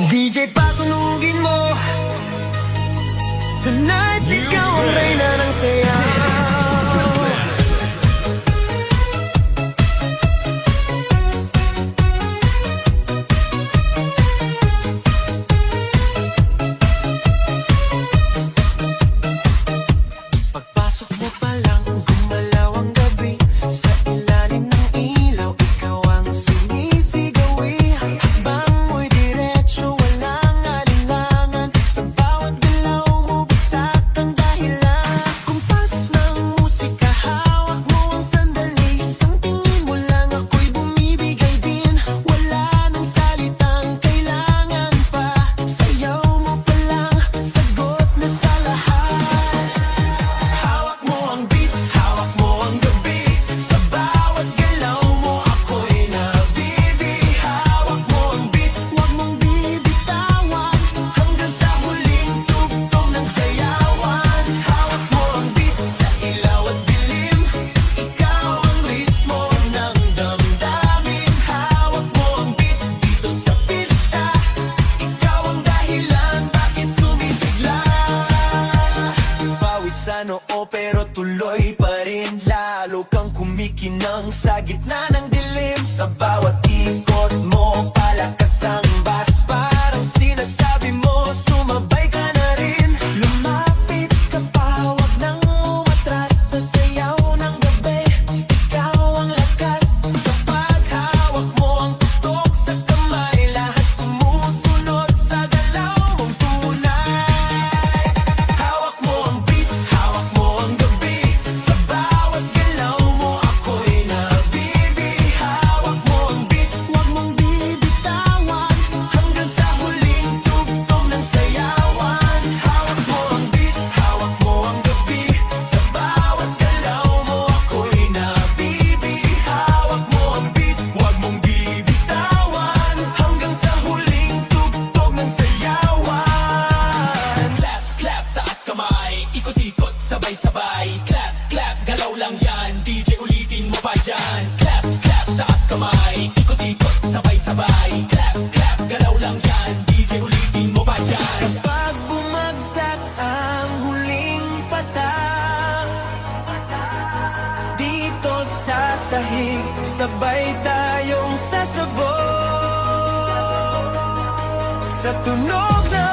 DJ patunugin mo. Tonight, ikaw ang reyna ng saya. Pagpasok mo pa lang, gumalaw ang gabi. Sa ilalim ng ilaw, ikaw ang sinisigawi. Hakbang mo'y diretso, walang alinlangan. Sa bawat galaw mo, bagsak ang dahilan. Kumpas ng musika, hawak mo ang sandali. Isang tingin mo lang, ako'y bumibigay din. Wala nang salitang kailangan pa. Sayaw mo pa lang, sagot na sa lahat. Hawak mo ang beat, hawak mo ang gabi. Sa bawat galaw mo, ako'y nabibi. Hawak mo ang beat, huwag mong bibitawan. Hanggang sa huling tugtog ng sayawan. Hawak mo ang beat, sa ilaw at dilim. Ikaw ang ritmo ng damdamin. Hawak mo ang beat, dito sa pista. Ikaw ang dahilan, bakit sumisigla. Pawisan oo pero tuloy pa rin. Lalo kang kumikinang sa gitna ng dilim. Sa bawat ikot mo, palakas ang bass. Parang sinasabi mo, sumabay ka na rin. Lumapit ka pa, wag nang umatras. Sa sayaw ng gabi, ikaw ang lakas. Sa paghawak mo ang tutok sa kamay, lahat sumusunod sa galaw mong tunay. Hawak mo ang beat, hawak mo ang gabi. Sa bawat galaw mo, ako'y nabibi. Hawak mo ang beat, huwag mong bibitawan. Hanggang sa huling tugtog ng sayawan. Hawak mo ang beat, hawak mo ang gabi. Sa bawat galaw mo, ako'y nabibi. Hawak mo ang beat, huwag mong bibitawan. Hanggang sa huling tugtog ng sayawan. Clap, clap, taas kamay, ikot-ikot, sabay-sabay. Clap, clap, galaw lang yan, DJ ulitin mo pa dyan. Clap, clap, taas kamay, ikot-ikot, sabay-sabay. Clap, clap, galaw lang yan, DJ ulitin mo pa dyan. Kapag bumagsak ang huling patak, dito sa sahig, sabay tayong sasabog. Sa tunog ng